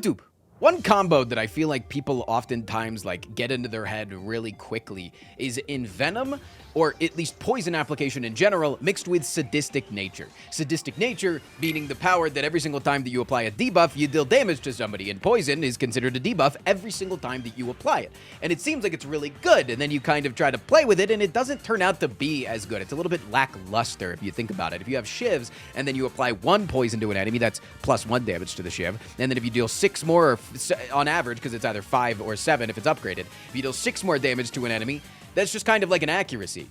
YouTube. One combo that I feel like people oftentimes like get into their head really quickly is in Venom, or at least poison application in general, mixed with sadistic nature. Sadistic nature meaning the power that every single time that you apply a debuff, you deal damage to somebody, and poison is considered a debuff every single time that you apply it. And it seems like it's really good, and then you kind of try to play with it, and it doesn't turn out to be as good. It's a little bit lackluster if you think about it. If you have shivs, and then you apply 1 poison to an enemy, that's +1 damage to the shiv, and then if you deal 6 more, on average, because it's either 5 or 7 if it's upgraded, if you deal 6 more damage to an enemy, that's just kind of like an accuracy.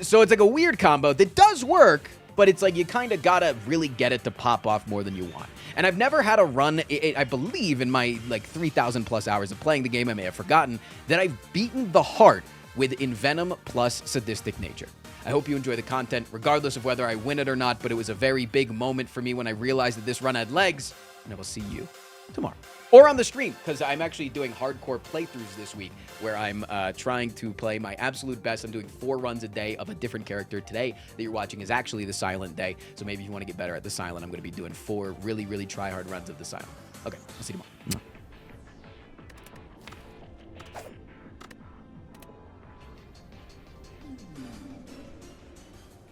So it's like a weird combo that does work, but it's like you kind of gotta really get it to pop off more than you want. And I've never had a run, I believe in my like 3,000 plus hours of playing the game, I may have forgotten, that I've beaten the heart with Venom plus sadistic nature. I hope you enjoy the content, regardless of whether I win it or not, but it was a very big moment for me when I realized that this run had legs, and I will see you tomorrow. Or on the stream, because I'm actually doing hardcore playthroughs this week, where I'm trying to play my absolute best. I'm doing 4 runs a day of a different character. Today that you're watching is actually the Silent Day, so maybe if you want to get better at the Silent, I'm going to be doing 4 really, really try-hard runs of the Silent. Okay, I'll see you tomorrow.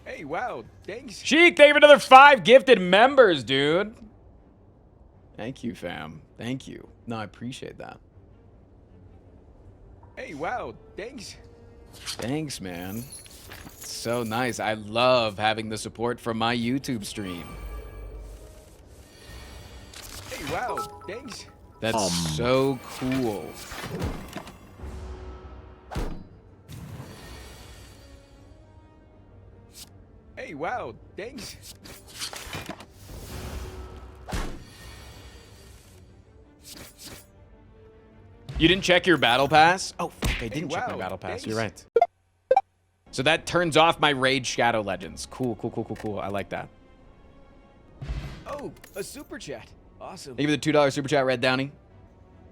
Hey, wow, thanks. Sheik, thank you for another 5 gifted members, dude. Thank you, fam. Thank you. No, I appreciate that. Hey, wow, thanks. Thanks, man. It's so nice. I love having the support from my YouTube stream. Hey, wow, thanks. That's so cool. Hey, wow, thanks. You didn't check your battle pass? Oh, fuck, I didn't check my battle pass. Thanks. You're right. So that turns off my Rage Shadow Legends. Cool, cool, cool, cool, cool. I like that. Oh, a super chat. Awesome. Thank you for the $2 super chat, Red Downey.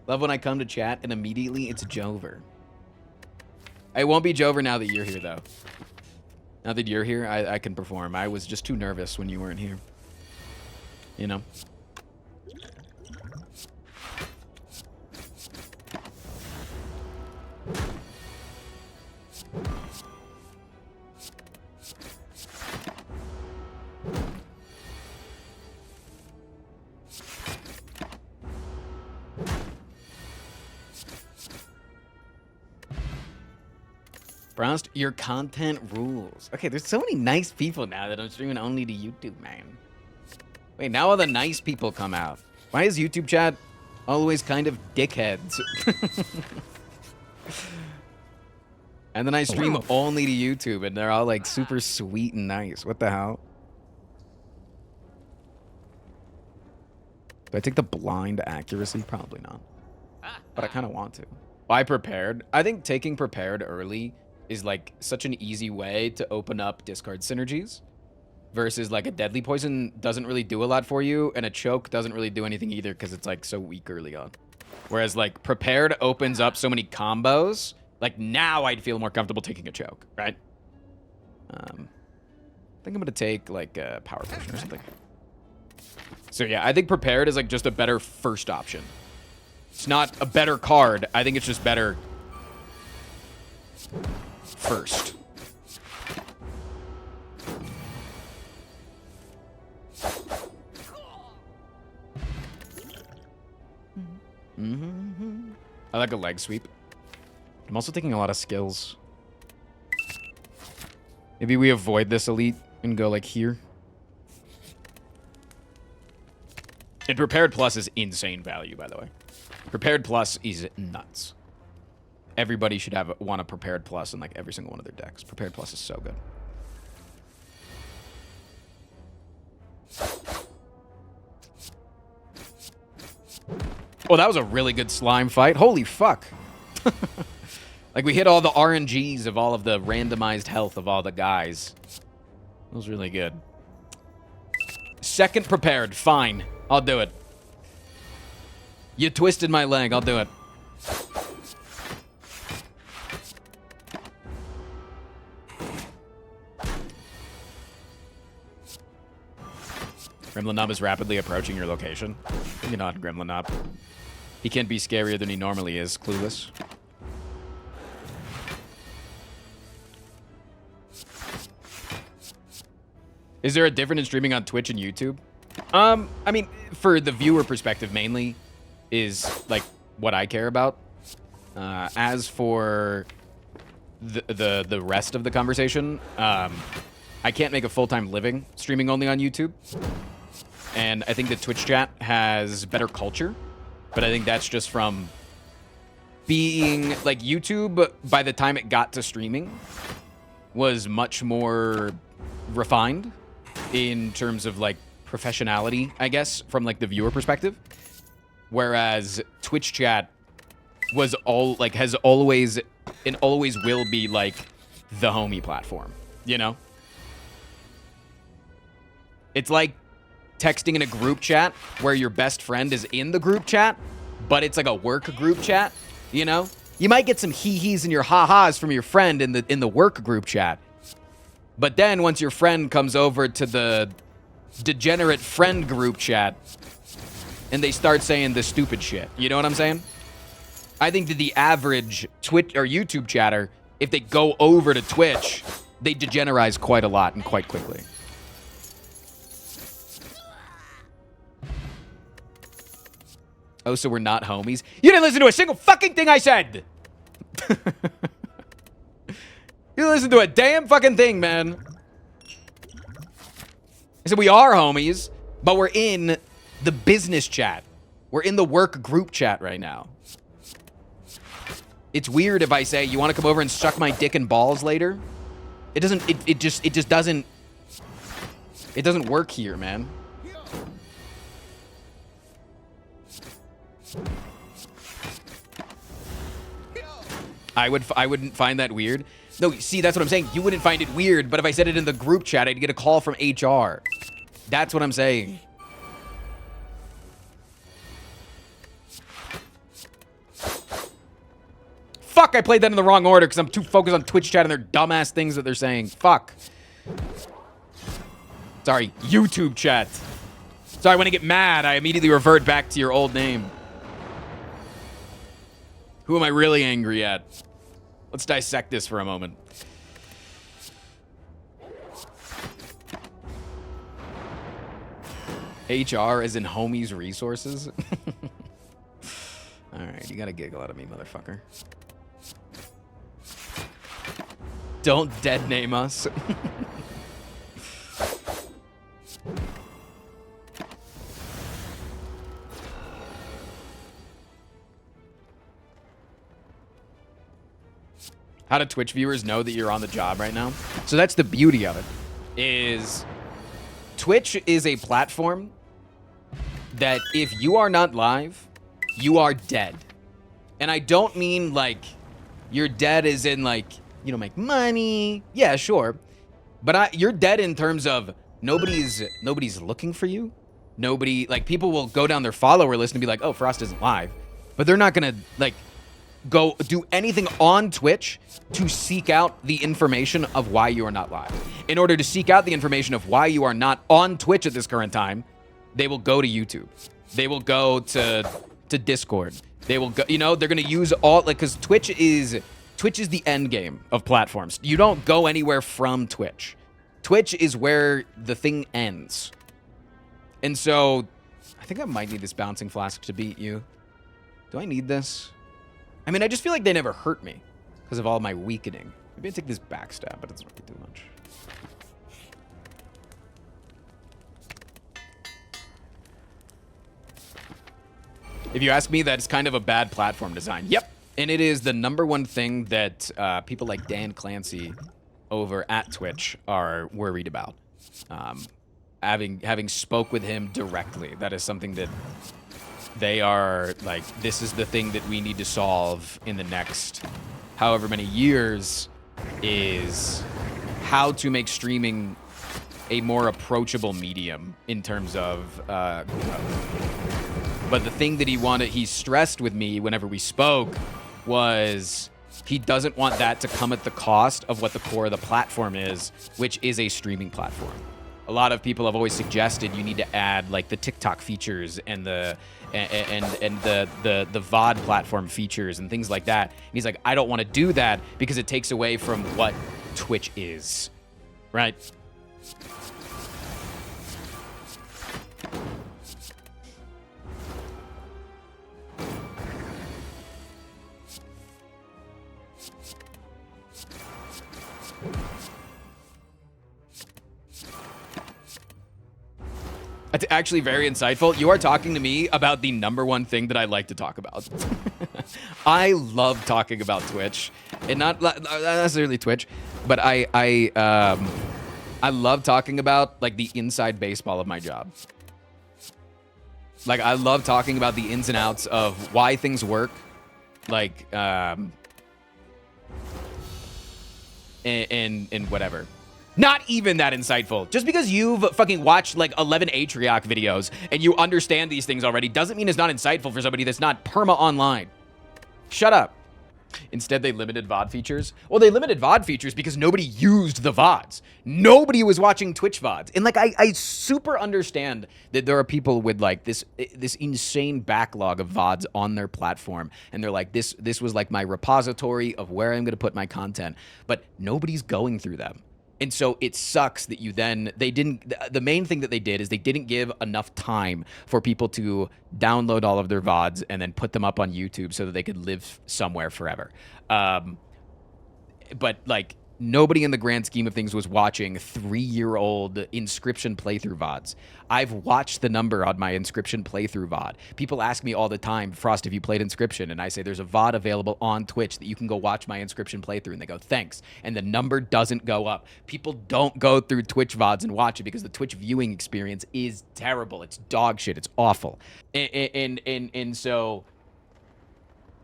Love when I come to chat and immediately it's Jover. It won't be Jover now that you're here, though. Now that you're here, I can perform. I was just too nervous when you weren't here. You know? Browst, your content rules. Okay, there's so many nice people now that I'm streaming only to YouTube, man. Wait, now all the nice people come out. Why is YouTube chat always kind of dickheads? And then I stream only to YouTube, and they're all like super sweet and nice. What the hell? Do I take the blind accuracy? Probably not. But I kind of want to. Why prepared? I think taking prepared early is like such an easy way to open up discard synergies versus like a deadly poison doesn't really do a lot for you, and a choke doesn't really do anything either because it's like so weak early on. Whereas like prepared opens up so many combos. Like now I'd feel more comfortable taking a choke, right? I think I'm gonna take like a power potion or something. So yeah, I think prepared is like just a better first option. It's not a better card. I think it's just better first. I like a leg sweep. I'm also taking a lot of skills. Maybe we avoid this elite and go like here. And Prepared Plus is insane value, by the way. Prepared Plus is nuts. Everybody should want a Prepared Plus in like every single one of their decks. Prepared Plus is so good. Oh, that was a really good slime fight. Holy fuck. Like, we hit all the RNGs of all of the randomized health of all the guys. That was really good. Second prepared. Fine. I'll do it. You twisted my leg. I'll do it. Gremlin Nub is rapidly approaching your location. You know, gremlin up. He can be scarier than he normally is, clueless. Is there a difference in streaming on Twitch and YouTube? I mean, for the viewer perspective mainly is like what I care about. As for the rest of the conversation, I can't make a full-time living streaming only on YouTube. And I think the Twitch chat has better culture. But I think that's just from being like YouTube, by the time it got to streaming, was much more refined in terms of like professionality, I guess, from like the viewer perspective. Whereas Twitch chat was has always and always will be like the homie platform, you know? It's like texting in a group chat where your best friend is in the group chat, but it's like a work group chat, you know? You might get some hee-hees and your ha-has from your friend in the work group chat. But then once your friend comes over to the degenerate friend group chat and they start saying the stupid shit, you know what I'm saying? I think that the average Twitch or YouTube chatter, if they go over to Twitch, they degenerize quite a lot and quite quickly. Oh, so we're not homies? You didn't listen to a single fucking thing I said! You didn't listen to a damn fucking thing, man. I said we are homies, but we're in the business chat. We're in the work group chat right now. It's weird if I say, you want to come over and suck my dick and balls later? It doesn't, it just doesn't, it doesn't work here, man. I wouldn't find that weird. No, see, that's what I'm saying. You wouldn't find it weird, but if I said it in the group chat, I'd get a call from HR. That's what I'm saying. Fuck, I played that in the wrong order because I'm too focused on Twitch chat and their dumbass things that they're saying. Fuck. Sorry, YouTube chat. Sorry, when I get mad, I immediately revert back to your old name. Who am I really angry at? Let's dissect this for a moment. HR as in homies resources? Alright, you got a giggle out of me, motherfucker. Don't dead name us. How do Twitch viewers know that you're on the job right now? So that's the beauty of it, is Twitch is a platform that if you are not live, you are dead. And I don't mean like you're dead as in like, you don't make money. Yeah, sure. But you're dead in terms of nobody's looking for you. Nobody, like people will go down their follower list and be like, oh, Frost isn't live. But they're not gonna like go do anything on Twitch to seek out the information of why you are not live. In order to seek out the information of why you are not on Twitch at this current time, they will go to YouTube. They will go to Discord. They will go, you know, they're going to use all, like, because Twitch is the end game of platforms. You don't go anywhere from Twitch. Twitch is where the thing ends. And so, I think I might need this bouncing flask to beat you. Do I need this? I mean, I just feel like they never hurt me because of all my weakening. Maybe I take this backstab, but it doesn't really do much. If you ask me, that's kind of a bad platform design. Yep. And it is the #1 thing that people like Dan Clancy over at Twitch are worried about. Having spoke with him directly, that is something that they are like, this is the thing that we need to solve in the next however many years, is how to make streaming a more approachable medium in terms of but the thing that he stressed with me whenever we spoke was he doesn't want that to come at the cost of what the core of the platform is, which is a streaming platform. a lot of people have always suggested you need to add like the TikTok features and the VOD platform features and things like that. And he's like, I don't want to do that because it takes away from what Twitch is, right? That's actually very insightful. You are talking to me about the #1 thing that I like to talk about. I love talking about Twitch, and not necessarily Twitch, but I love talking about like the inside baseball of my job. Like I love talking about the ins and outs of why things work, like and whatever. Not even that insightful. Just because you've fucking watched like 11 Atrioc videos and you understand these things already doesn't mean it's not insightful for somebody that's not perma online. Shut up. Instead, they limited VOD features. Well, they limited VOD features because nobody used the VODs. Nobody was watching Twitch VODs. And like, I super understand that there are people with like this insane backlog of VODs on their platform. And they're like, this was like my repository of where I'm going to put my content. But nobody's going through them. And so it sucks that the main thing that they did is they didn't give enough time for people to download all of their VODs and then put them up on YouTube so that they could live somewhere forever. But like nobody in the grand scheme of things was watching 3-year-old Inscription playthrough VODs. I've watched the number on my Inscription playthrough VOD. People ask me all the time, Frost, have you played Inscription? And I say, there's a VOD available on Twitch that you can go watch my Inscription playthrough. And they go, thanks. And the number doesn't go up. People don't go through Twitch VODs and watch it because the Twitch viewing experience is terrible. It's dog shit. It's awful. And so...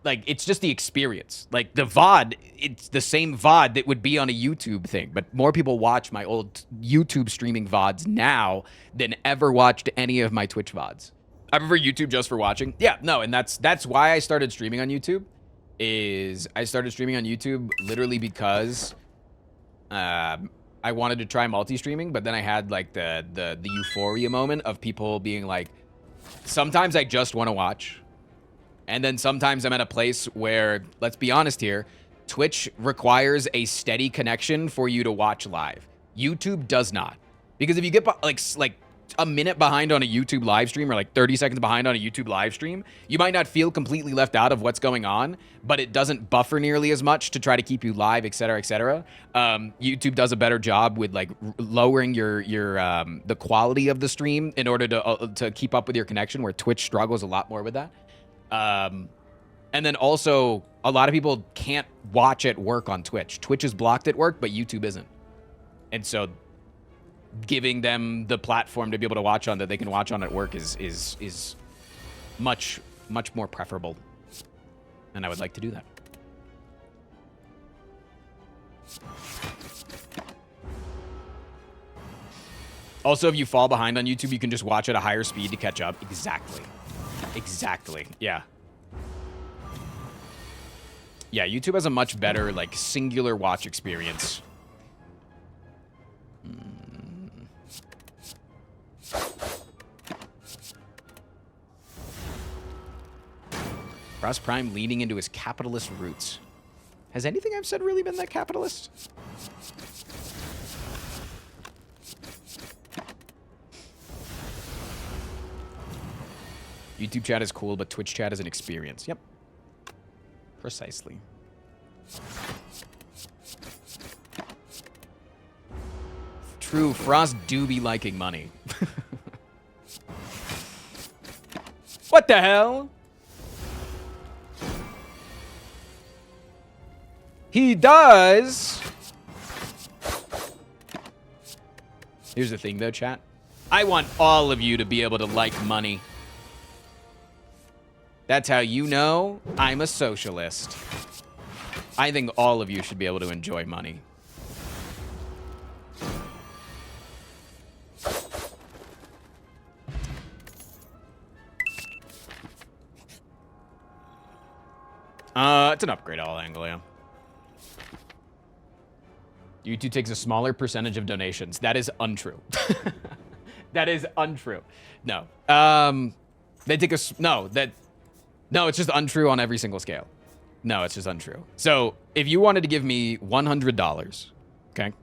like, it's just the experience. Like, the VOD, it's the same VOD that would be on a YouTube thing. But more people watch my old YouTube streaming VODs now than ever watched any of my Twitch VODs. I prefer YouTube just for watching. Yeah, no, and that's why I started streaming on YouTube. I started streaming on YouTube literally because I wanted to try multi-streaming. But then I had, like, the euphoria moment of people being like, sometimes I just want to watch. And then sometimes I'm at a place where, let's be honest here, Twitch requires a steady connection for you to watch live. YouTube does not. Because if you get like a minute behind on a YouTube live stream or like 30 seconds behind on a YouTube live stream, you might not feel completely left out of what's going on, but it doesn't buffer nearly as much to try to keep you live, et cetera, et cetera. YouTube does a better job with like lowering your the quality of the stream in order to keep up with your connection, where Twitch struggles a lot more with that. And then also, a lot of people can't watch at work on Twitch. Twitch is blocked at work, but YouTube isn't. And so, giving them the platform to be able to watch on that they can watch on at work is much more preferable. And I would like to do that. Also, if you fall behind on YouTube, you can just watch at a higher speed to catch up. Exactly. Yeah. Yeah, YouTube has a much better, like, singular watch experience. Frostprime leaning into his capitalist roots. Has anything I've said really been that capitalist? YouTube chat is cool, but Twitch chat is an experience. Yep. Precisely. True, Frost do be liking money. What the hell? He does. Here's the thing, though, chat. I want all of you to be able to like money. That's how you know I'm a socialist. I think all of you should be able to enjoy money. It's an upgrade all angle, yeah. YouTube takes a smaller percentage of donations. That is untrue. That is untrue. No. They take no, it's just untrue on every single scale. No, it's just untrue. So if you wanted to give me $100, okay,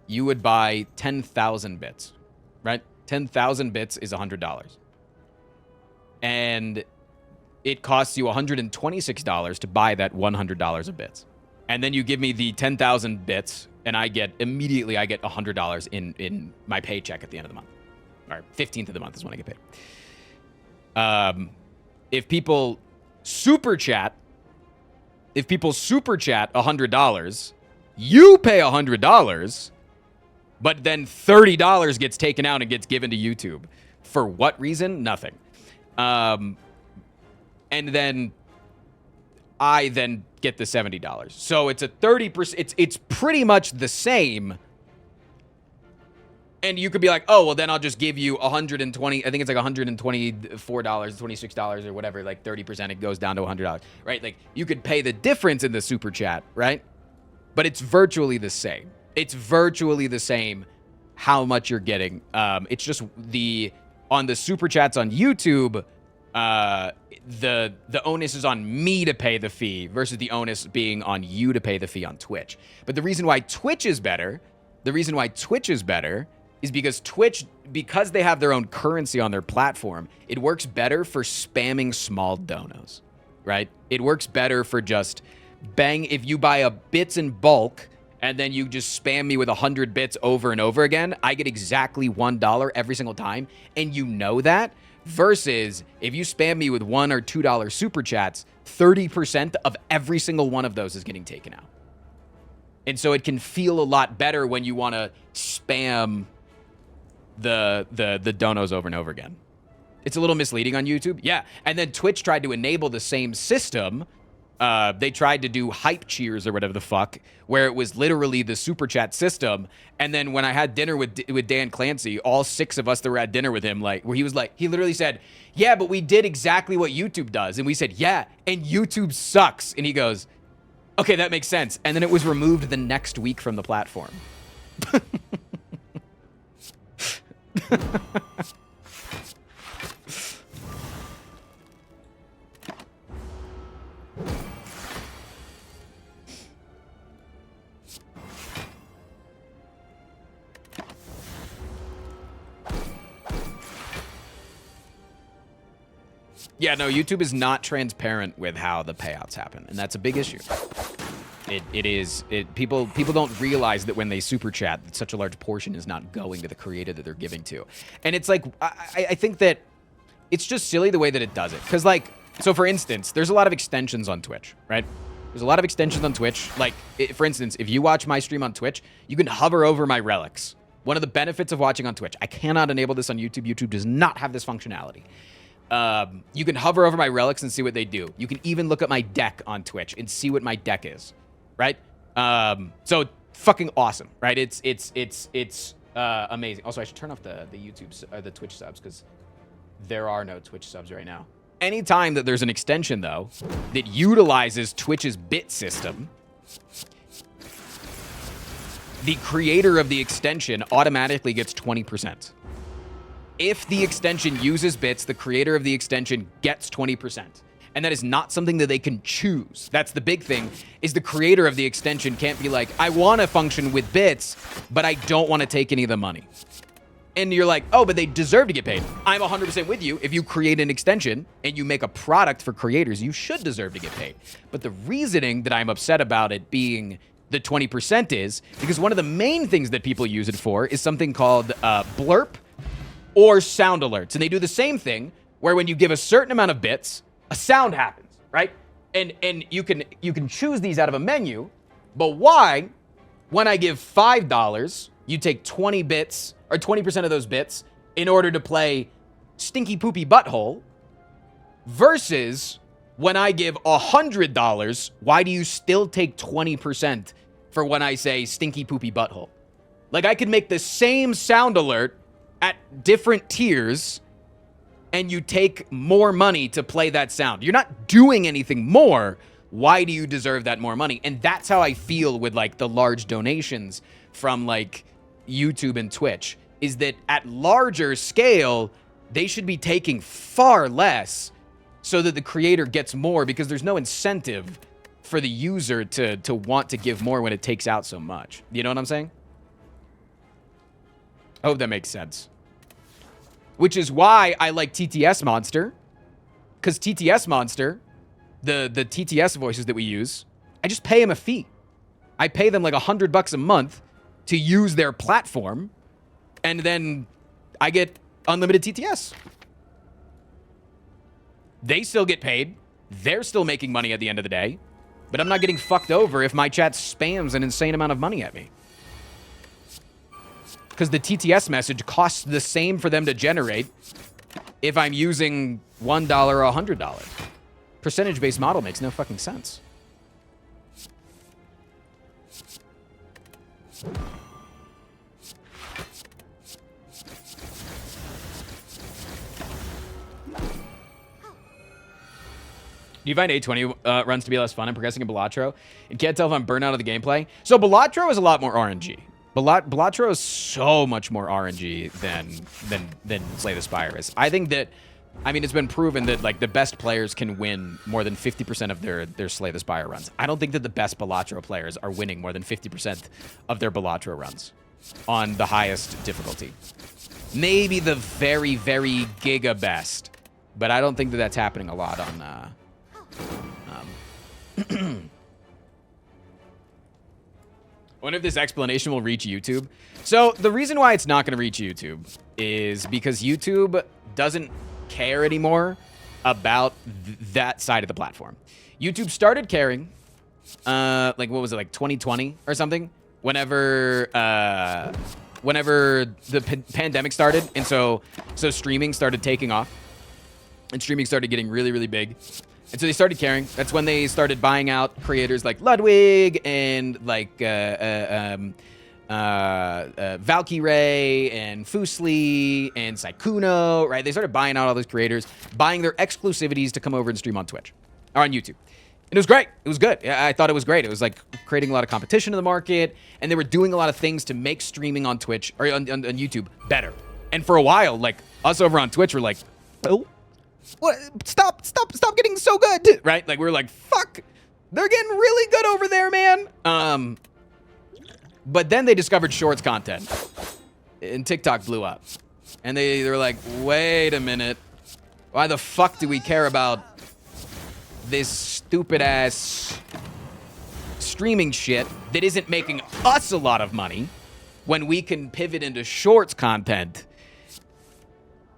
you would buy 10,000 bits, right? 10,000 bits is $100. And it costs you $126 to buy that $100 of bits. And then you give me the 10,000 bits, and I get $100 in my paycheck at the end of the month. Or 15th of the month is when I get paid. If people super chat $100, you pay $100, but then $30 gets taken out and gets given to YouTube. For what reason? Nothing. And then I then get the $70. So it's a 30%. It's pretty much the same. And you could be like, oh, well, then I'll just give you 120. I think it's like $124, $26 or whatever. Like 30%, it goes down to $100, right? Like you could pay the difference in the super chat, right? But it's virtually the same. It's virtually the same how much you're getting. It's just on the super chats on YouTube, the onus is on me to pay the fee versus the onus being on you to pay the fee on Twitch. But the reason why Twitch is better is because Twitch, because they have their own currency on their platform, it works better for spamming small donos, right? It works better for just bang, if you buy a bits in bulk and then you just spam me with 100 bits over and over again, I get exactly $1 every single time, and you know that. Versus if you spam me with $1 or $2 super chats, 30% of every single one of those is getting taken out. And so it can feel a lot better when you want to spam the donos over and over again. It's a little misleading on YouTube. Yeah. And then Twitch tried to enable the same system. They tried to do hype cheers or whatever the fuck, where it was literally the super chat system. And then when I had dinner with Dan Clancy, all 6 of us that were at dinner with him, like, where he literally said, yeah, but we did exactly what YouTube does. And we said, yeah, and YouTube sucks. And he goes, okay, that makes sense. And then it was removed the next week from the platform. Yeah, no, YouTube is not transparent with how the payouts happen, and that's a big issue. People don't realize that when they super chat, that such a large portion is not going to the creator that they're giving to. And it's like, I think that it's just silly the way that it does it. Because, like, so for instance, there's a lot of extensions on Twitch, right? There's a lot of extensions on Twitch. Like, for instance, if you watch my stream on Twitch, you can hover over my relics. One of the benefits of watching on Twitch. I cannot enable this on YouTube. YouTube does not have this functionality. You can hover over my relics and see what they do. You can even look at my deck on Twitch and see what my deck is, right? So fucking awesome, right? It's amazing. Also, I should turn off the the Twitch subs because there are no Twitch subs right now. Anytime that there's an extension though that utilizes Twitch's bit system, the creator of the extension automatically gets 20%. If the extension uses bits, the creator of the extension gets 20%. And that is not something that they can choose. That's the big thing, is the creator of the extension can't be like, I want to function with bits, but I don't want to take any of the money. And you're like, oh, but they deserve to get paid. I'm 100% with you. If you create an extension and you make a product for creators, you should deserve to get paid. But the reasoning that I'm upset about it being the 20% is because one of the main things that people use it for is something called blurp or sound alerts. And they do the same thing where when you give a certain amount of bits, a sound happens, right? And you can choose these out of a menu, but why, when I give $5, you take 20 bits or 20% of those bits in order to play Stinky Poopy Butthole versus when I give $100, why do you still take 20% for when I say Stinky Poopy Butthole? Like, I could make the same sound alert at different tiers, and you take more money to play that sound. You're not doing anything more. why do you deserve that more money? And that's how I feel with like the large donations from like YouTube and Twitch, is that at larger scale, they should be taking far less so that the creator gets more, because there's no incentive for the user to want to give more when it takes out so much. You know what I'm saying? I hope that makes sense. Which is why I like TTS Monster, because TTS Monster, the TTS voices that we use, I just pay them a fee. I pay them like $100 a month to use their platform, and then I get unlimited TTS. They still get paid. They're still making money at the end of the day, but I'm not getting fucked over if my chat spams an insane amount of money at me. Because the TTS message costs the same for them to generate if I'm using $1 or $100. Percentage-based model makes no fucking sense. Do you find A20 runs to be less fun and progressing in Balatro? And can't tell if I'm burnt out of the gameplay. So Balatro is a lot more RNG. Balatro is so much more RNG than Slay the Spire is. I think that, I mean, it's been proven that like the best players can win more than 50% of their Slay the Spire runs. I don't think that the best Balatro players are winning more than 50% of their Balatro runs on the highest difficulty. Maybe the very, very giga best, but I don't think that that's happening a lot on I wonder if this explanation will reach YouTube. So the reason why it's not going to reach YouTube is because YouTube doesn't care anymore about that side of the platform. YouTube started caring, like what was it, like 2020 or something? Whenever the pandemic started, and so streaming started taking off, and streaming started getting really, really big. And so they started caring. That's when they started buying out creators like Ludwig and like Valkyrae and Fusli and Saikuno, right? They started buying out all those creators, buying their exclusivities to come over and stream on Twitch or on YouTube. And it was great. It was good. I thought it was great. It was like creating a lot of competition in the market, and they were doing a lot of things to make streaming on Twitch or on YouTube better. And for a while, like us over on Twitch were like, oh, what? Stop getting so good, right? Like we were like, fuck, they're getting really good over there, man. But then they discovered shorts content, and TikTok blew up, and they were like, wait a minute, why the fuck do we care about this stupid ass streaming shit that isn't making us a lot of money when we can pivot into shorts content?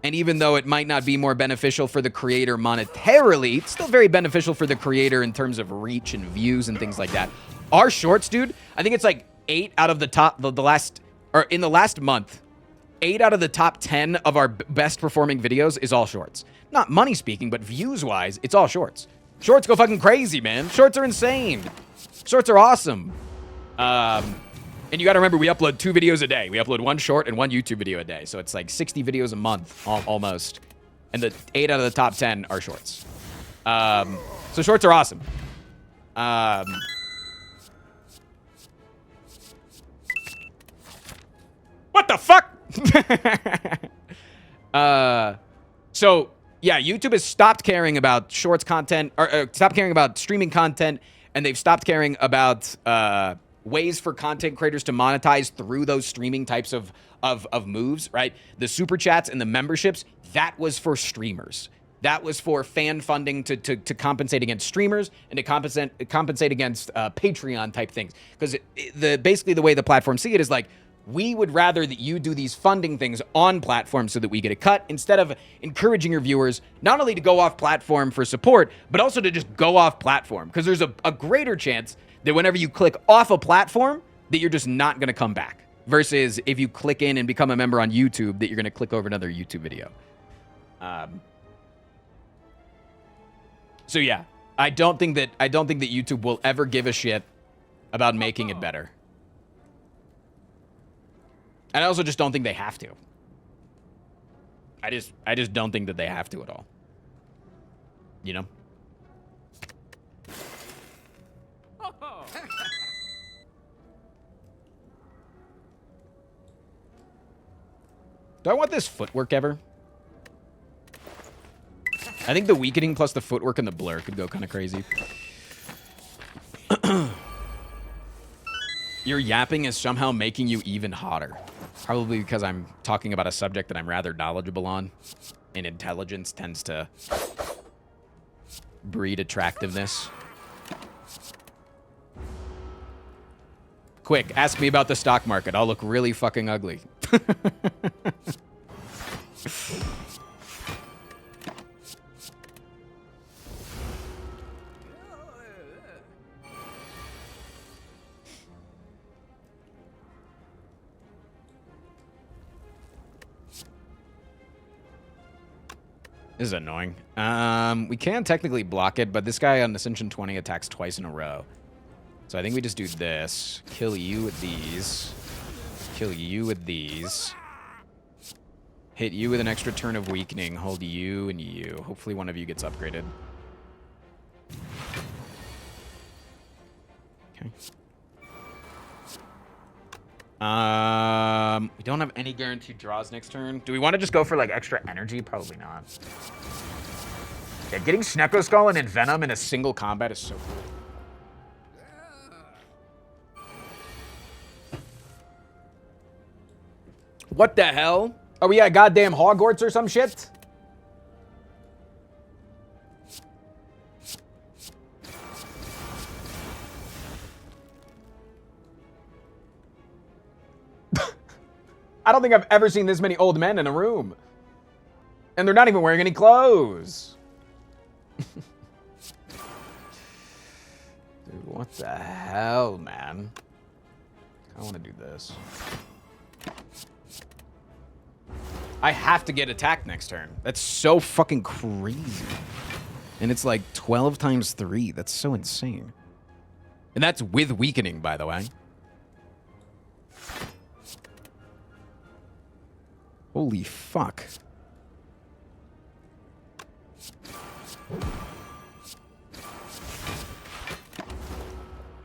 And even though it might not be more beneficial for the creator monetarily, it's still very beneficial for the creator in terms of reach and views and things like that. Our shorts, dude, I think it's like 8 out of the top, in the last month, 8 out of the top 10 of our best performing videos is all shorts. Not money speaking, but views wise, it's all shorts. Shorts go fucking crazy, man. Shorts are insane. Shorts are awesome. And you got to remember, we upload 2 videos a day. We upload 1 short and 1 YouTube video a day. So it's like 60 videos a month, almost. And the 8 out of the top 10 are shorts. So shorts are awesome. What the fuck? So, yeah, YouTube has stopped caring about shorts content, or stopped caring about streaming content, and they've stopped caring about ways for content creators to monetize through those streaming types of moves, right? The super chats and the memberships, that was for streamers. That was for fan funding to compensate against streamers and to compensate against Patreon type things. Because basically the way the platforms see it is like, we would rather that you do these funding things on platform so that we get a cut, instead of encouraging your viewers not only to go off platform for support, but also to just go off platform. Because there's a greater chance that whenever you click off a platform, that you're just not going to come back. Versus if you click in and become a member on YouTube, that you're going to click over another YouTube video. So yeah, I don't think that YouTube will ever give a shit about making it better. And I also just don't think they have to. I just don't think that they have to at all. You know? Do I want this footwork ever? I think the weakening plus the footwork and the blur could go kind of crazy. Your yapping is somehow making you even hotter. Probably because I'm talking about a subject that I'm rather knowledgeable on. And intelligence tends to breed attractiveness. Quick, ask me about the stock market. I'll look really fucking ugly. This is annoying. We can technically block it, but this guy on Ascension 20 attacks twice in a row. So I think we just do this. Kill you with these. Kill you with these. Hit you with an extra turn of weakening. Hold you and you. Hopefully one of you gets upgraded. Okay. We don't have any guaranteed draws next turn. Do we want to just go for like extra energy? Probably not. Yeah, getting Snecko Skull and Venom in a single combat is so cool. What the hell? Are we at goddamn Hogwarts or some shit? I don't think I've ever seen this many old men in a room. And they're not even wearing any clothes. Dude, what the hell, man? I want to do this. I have to get attacked next turn. That's so fucking crazy. And it's like 12 times 3. That's so insane. And that's with weakening, by the way. Holy fuck.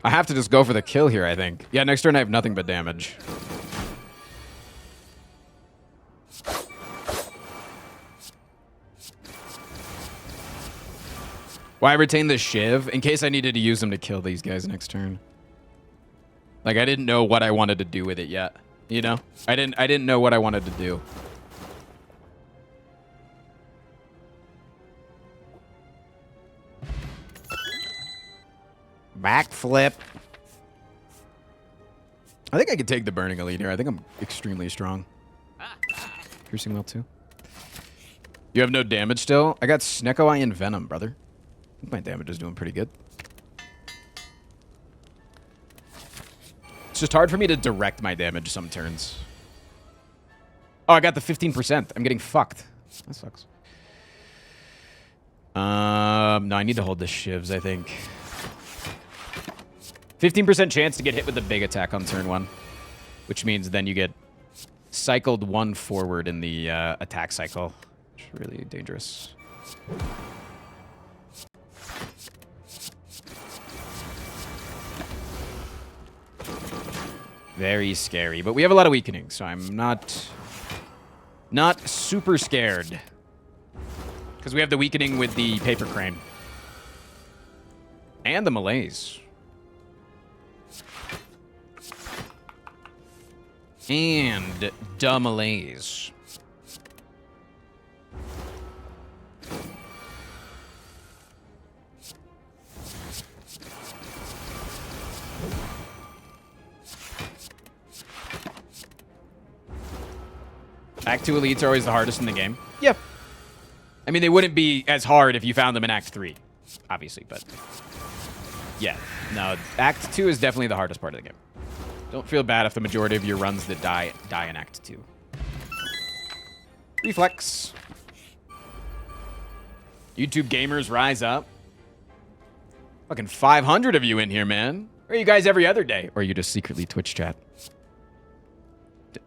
I have to just go for the kill here, I think. Yeah, next turn I have nothing but damage. Why retain the Shiv? In case I needed to use them to kill these guys next turn. Like, I didn't know what I wanted to do with it yet. You know? I didn't know what I wanted to do. Backflip. I think I could take the Burning Elite here. I think I'm extremely strong. Piercing Well, too. You have no damage still? I got Snecko Eye and Venom, brother. I think my damage is doing pretty good. It's just hard for me to direct my damage some turns. Oh, I got the 15%. I'm getting fucked. That sucks. No, I need to hold the shivs, I think. 15% chance to get hit with the big attack on turn 1. Which means then you get cycled 1 forward in the attack cycle. Which is really dangerous. Very scary. But we have a lot of weakening, so I'm not super scared. Because we have the weakening with the Paper Crane. And the Malaise. And the Malaise. Act 2 elites are always the hardest in the game. Yep. I mean, they wouldn't be as hard if you found them in Act 3, obviously, but yeah. No, Act 2 is definitely the hardest part of the game. Don't feel bad if the majority of your runs that die in Act 2. Reflex. YouTube gamers, rise up. Fucking 500 of you in here, man. Or are you guys every other day? Or are you just secretly Twitch chat?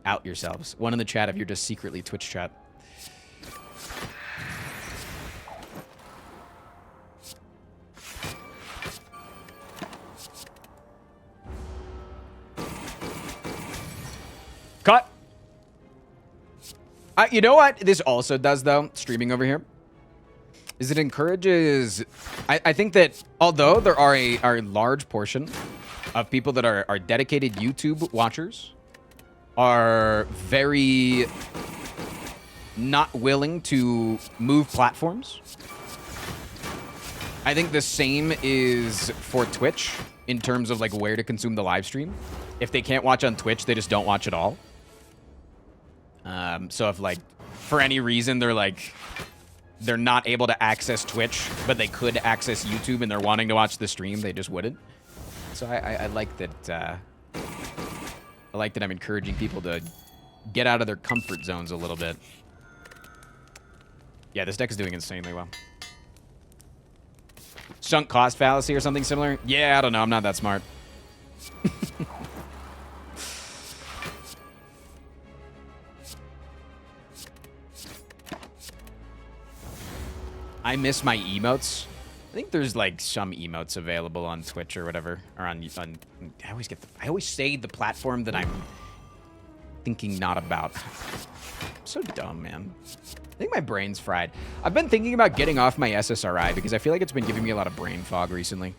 Out yourselves. One in the chat if you're just secretly Twitch chat. Cut. You know what this also does, though, streaming over here, is it encourages... I think that although there are a large portion of people that are dedicated YouTube watchers, are very not willing to move platforms, I think the same is for Twitch in terms of like where to consume the live stream. If they can't watch on Twitch, they just don't watch at all. So if like for any reason they're not able to access Twitch, but they could access YouTube and they're wanting to watch the stream, they just wouldn't. So I like that. I like that I'm encouraging people to get out of their comfort zones a little bit. Yeah, this deck is doing insanely well. Sunk cost fallacy or something similar? Yeah, I don't know. I'm not that smart. I miss my emotes. I think there's like some emotes available on Twitch or whatever, or on I always say the platform that I'm thinking not about. I'm so dumb, man. I think my brain's fried. I've been thinking about getting off my SSRI because I feel like it's been giving me a lot of brain fog recently.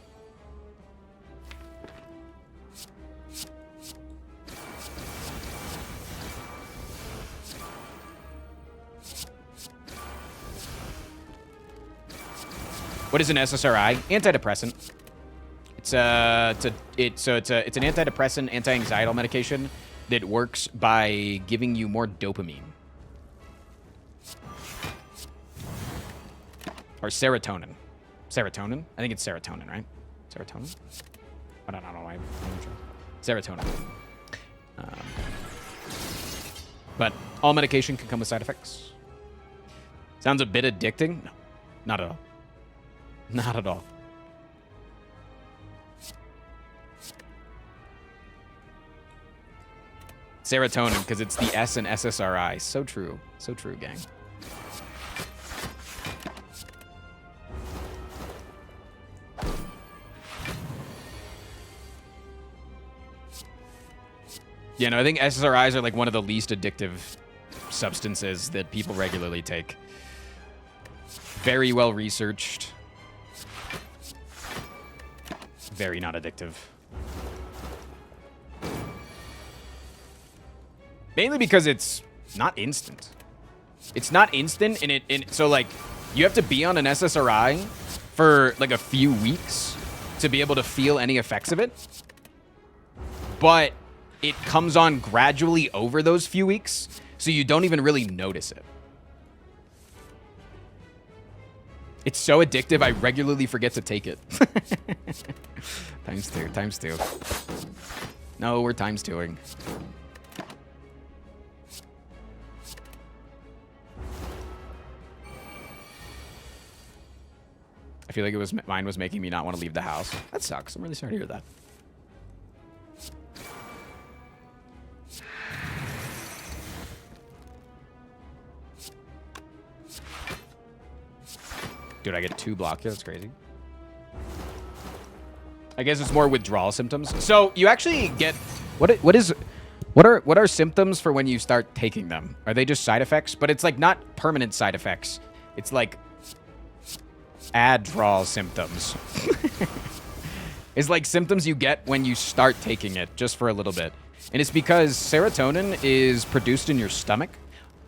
What is an SSRI? Antidepressant. It's an antidepressant, anti-anxiety medication that works by giving you more dopamine. Or serotonin. Serotonin? I think it's serotonin, right? Serotonin? I don't know why. Serotonin. But all medication can come with side effects. Sounds a bit addicting? No, not at all. Not at all. Serotonin, because it's the S in SSRI. So true. So true, gang. Yeah, no, I think SSRIs are like one of the least addictive substances that people regularly take. Very well researched. Very not addictive. Mainly because it's not instant. It's not instant, and so like you have to be on an SSRI for like a few weeks to be able to feel any effects of it. But it comes on gradually over those few weeks, so you don't even really notice it. It's so addictive, I regularly forget to take it. Times two, times two. No, we're times twoing. I feel like mine was making me not want to leave the house. That sucks. I'm really sorry to hear that. Dude, I get 2 block here. That's crazy. I guess it's more withdrawal symptoms. So you actually get what are symptoms for when you start taking them? Are they just side effects? But it's like not permanent side effects. It's like withdrawal symptoms. It's like symptoms you get when you start taking it just for a little bit. And it's because serotonin is produced in your stomach.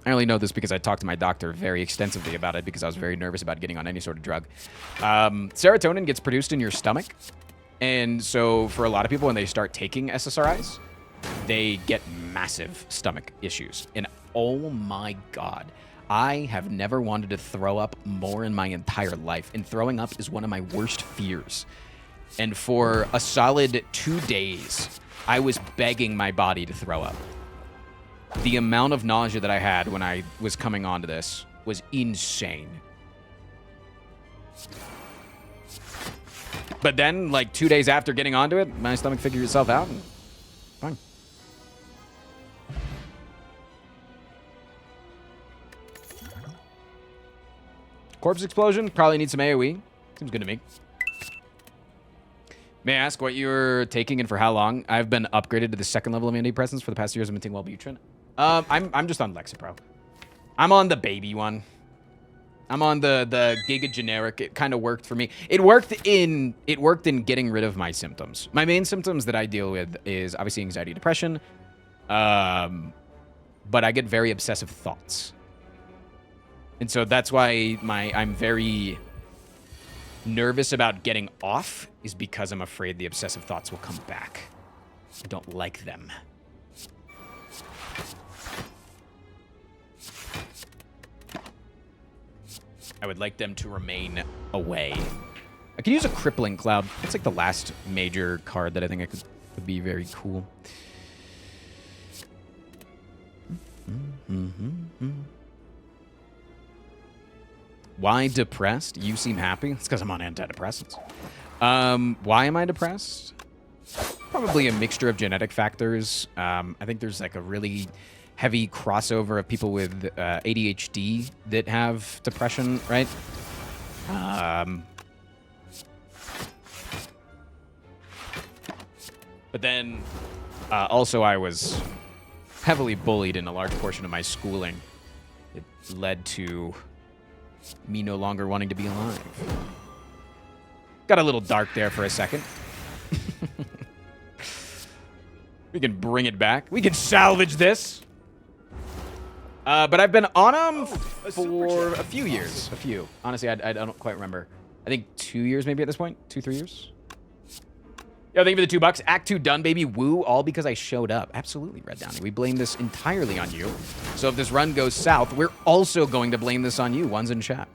I only know this because I talked to my doctor very extensively about it because I was very nervous about getting on any sort of drug. Serotonin gets produced in your stomach. And so for a lot of people, when they start taking SSRIs, they get massive stomach issues. And oh my God, I have never wanted to throw up more in my entire life. And throwing up is one of my worst fears. And for a solid 2 days, I was begging my body to throw up. The amount of nausea that I had when I was coming onto this was insane. But then, like 2 days after getting onto it, my stomach figured itself out and fine. Corpse explosion, probably need some AoE. Seems good to me. May I ask what you're taking and for how long? I've been upgraded to the 2nd level of antidepressants for the past years. I've been taking Wellbutrin. I'm just on Lexapro. I'm on the baby one. I'm on the Giga generic. It kind of worked for me. It worked in getting rid of my symptoms. My main symptoms that I deal with is obviously anxiety, depression. But I get very obsessive thoughts. And so that's why I'm very nervous about getting off, is because I'm afraid the obsessive thoughts will come back. I don't like them. I would like them to remain away. I could use a Crippling Cloud. That's like the last major card that I think would be very cool. Why depressed? You seem happy. It's because I'm on antidepressants. Why am I depressed? Probably a mixture of genetic factors. I think there's like a really heavy crossover of people with ADHD that have depression, right? But then also I was heavily bullied in a large portion of my schooling. It led to me no longer wanting to be alive. Got a little dark there for a second. We can bring it back. We can salvage this. But I've been on them for a few years. A few. Honestly, I don't quite remember. I think 2 years maybe at this point. 2, 3 years. Yo, thank you for the $2. Act 2 done, baby. Woo, all because I showed up. Absolutely, Red Downey. We blame this entirely on you. So if this run goes south, we're also going to blame this on you. One's in chat.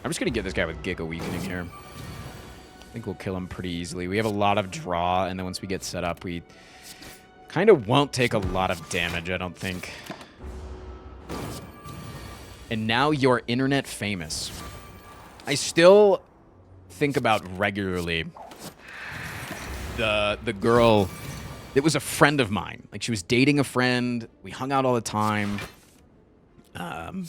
I'm just going to get this guy with Giga Weakening here. I think we'll kill him pretty easily. We have a lot of draw, and then once we get set up, we kind of won't take a lot of damage, I don't think. And now you're internet famous. I still think about regularly the girl that was a friend of mine. Like, she was dating a friend. We hung out all the time. That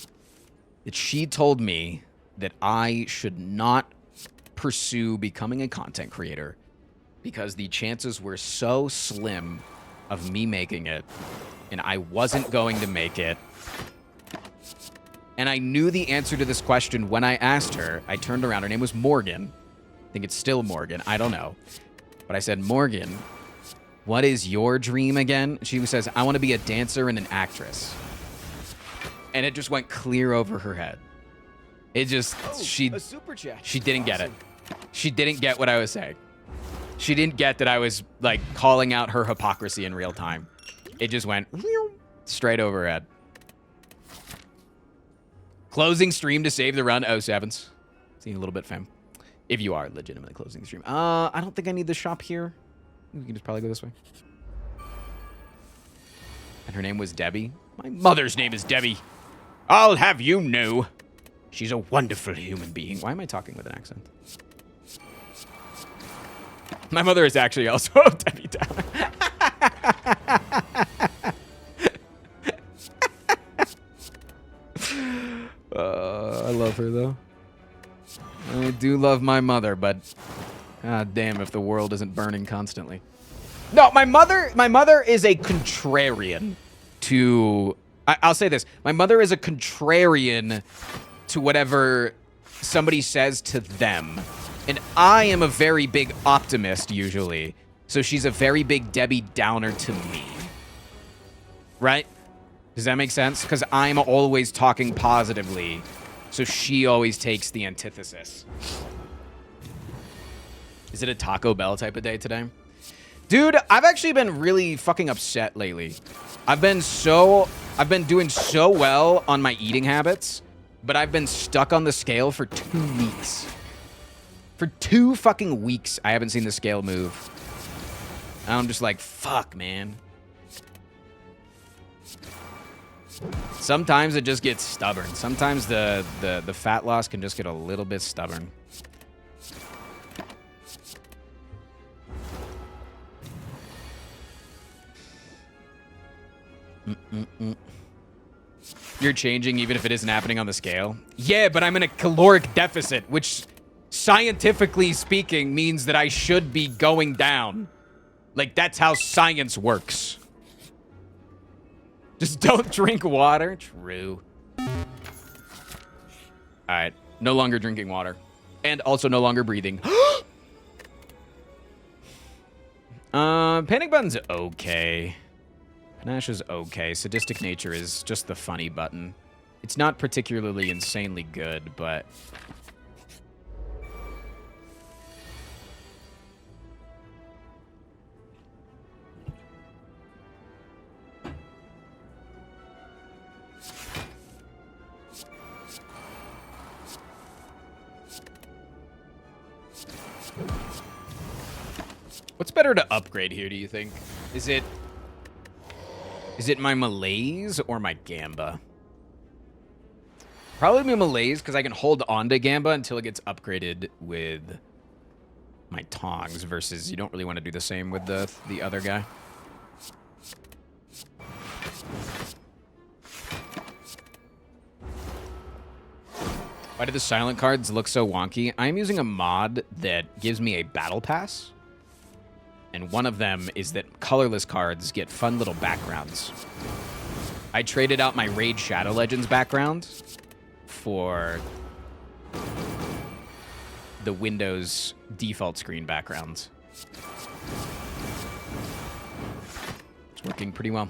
she told me that I should not pursue becoming a content creator because the chances were so slim of me making it, and I wasn't going to make it. And I knew the answer to this question when I asked her. I turned around. Her name was Morgan. I think it's still Morgan. I don't know. But I said, Morgan, what is your dream again? She says, I want to be a dancer and an actress. And it just went clear over her head. It just, a super chat. She didn't get it. She didn't get what I was saying. She didn't get that I was, like, calling out her hypocrisy in real time. It just went straight over her head. Closing stream to save the run. Oh, Sevens. Seeing a little bit, fam. If you are legitimately closing the stream. I don't think I need the shop here. We can just probably go this way. And her name was Debbie. My mother's name is Debbie. I'll have you know. She's a wonderful human being. Why am I talking with an accent? My mother is actually also Debbie Downer. I love her, though. I do love my mother, but god damn if the world isn't burning constantly. No, my mother is a contrarian to... I'll say this. My mother is a contrarian to whatever somebody says to them. And I am a very big optimist, usually. So she's a very big Debbie Downer to me. Right? Does that make sense? Because I'm always talking positively. So she always takes the antithesis. Is it a Taco Bell type of day today? Dude, I've actually been really fucking upset lately. I've been doing so well on my eating habits, but I've been stuck on the scale for 2 weeks. For 2 fucking weeks, I haven't seen the scale move. And I'm just like, fuck, man. Sometimes it just gets stubborn. Sometimes the fat loss can just get a little bit stubborn. You're changing even if it isn't happening on the scale? Yeah, but I'm in a caloric deficit, which scientifically speaking means that I should be going down. Like, that's how science works. Just don't drink water. True. Alright. No longer drinking water. And also no longer breathing. Panic button's okay. Panache is okay. Sadistic nature is just the funny button. It's not particularly insanely good, but... What's better to upgrade here, do you think? Is it my malaise or my gamba? Probably my malaise, because I can hold on to gamba until it gets upgraded with my tongs, versus you don't really want to do the same with the other guy. Why do the silent cards look so wonky? I'm using a mod that gives me a battle pass. And one of them is that colorless cards get fun little backgrounds. I traded out my Raid Shadow Legends background for the Windows default screen backgrounds. It's working pretty well.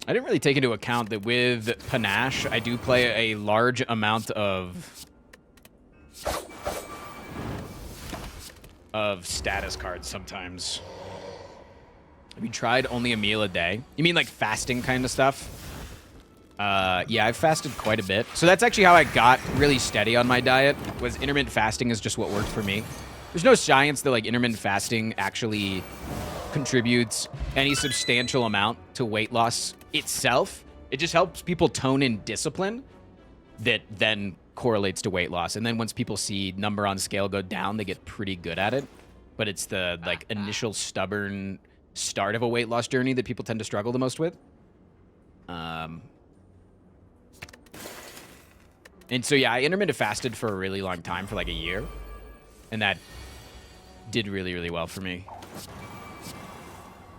I didn't really take into account that with Panache, I do play a large amount of status cards sometimes. Have you tried only a meal a day? You mean like fasting kind of stuff? Yeah, I've fasted quite a bit. So that's actually how I got really steady on my diet, was intermittent fasting is just what worked for me. There's no science that like intermittent fasting actually contributes any substantial amount to weight loss itself. It just helps people tone in discipline that then correlates to weight loss. And then once people see number on scale go down, they get pretty good at it. But it's the like initial stubborn start of a weight loss journey that people tend to struggle the most with. And so yeah, I intermittent fasted for a really long time, for like a year. And that did really, really well for me.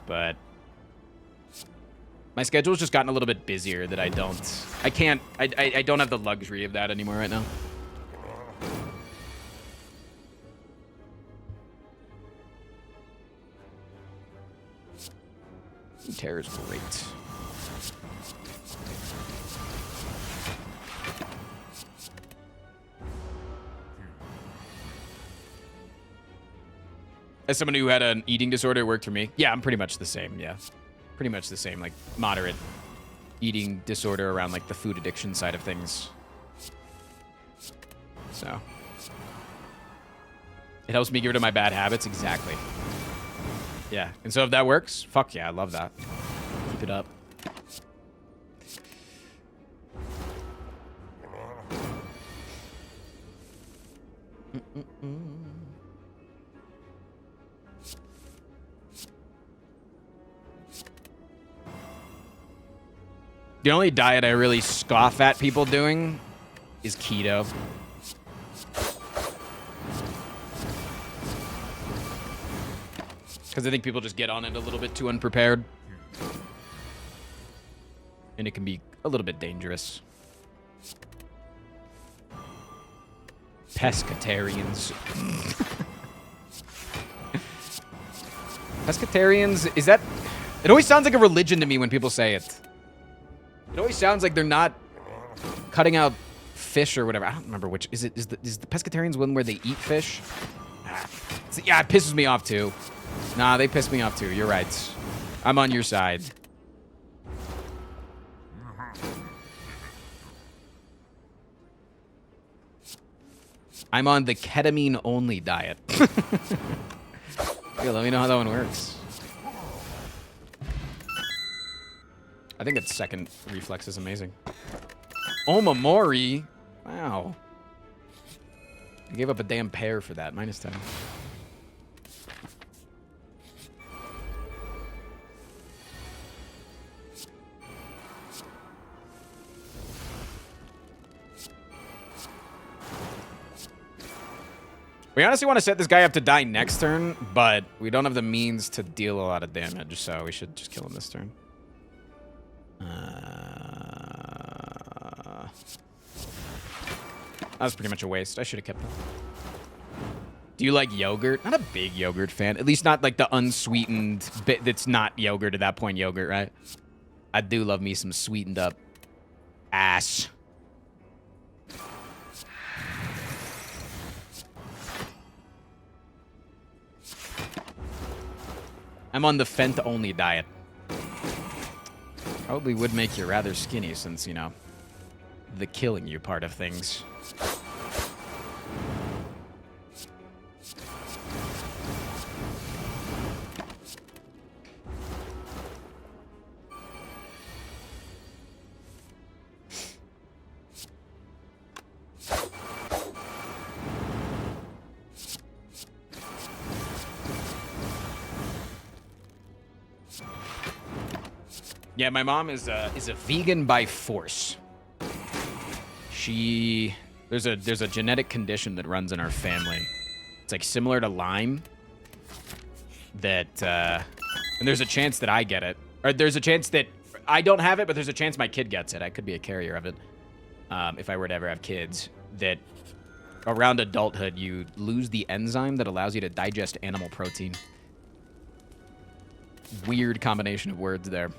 But my schedule's just gotten a little bit busier that I don't have the luxury of that anymore right now. Terror's great. As someone who had an eating disorder, it worked for me. Yeah, I'm pretty much the same, yeah. Pretty much the same, like moderate eating disorder around like the food addiction side of things. So it helps me get rid of my bad habits. Exactly. Yeah. And so if that works, fuck yeah, I love that. Keep it up. The only diet I really scoff at people doing is keto. Because I think people just get on it a little bit too unprepared. And it can be a little bit dangerous. Pescatarians. Pescatarians, is that... It always sounds like a religion to me when people say it. It always sounds like they're not cutting out fish or whatever. I don't remember which. Is the pescatarians one where they eat fish? Yeah, it pisses me off too. Nah, they piss me off too. You're right. I'm on your side. I'm on the ketamine-only diet. Yeah, let me know how that one works. I think its second reflex is amazing. Omamori. Wow. I gave up a damn pair for that. -10. We honestly want to set this guy up to die next turn, but we don't have the means to deal a lot of damage, so we should just kill him this turn. That was pretty much a waste. I should have kept him. Do you like yogurt? Not a big yogurt fan. At least not like the unsweetened bit that's not yogurt at that point yogurt, right? I do love me some sweetened up ass. I'm on the Fent-only diet. Probably would make you rather skinny since, you know, the killing you part of things. Yeah, my mom is a vegan by force. There's a genetic condition that runs in our family. It's like similar to Lyme. That and there's a chance that I get it, or there's a chance that I don't have it, but there's a chance my kid gets it. I could be a carrier of it if I were to ever have kids. That around adulthood, you lose the enzyme that allows you to digest animal protein. Weird combination of words there.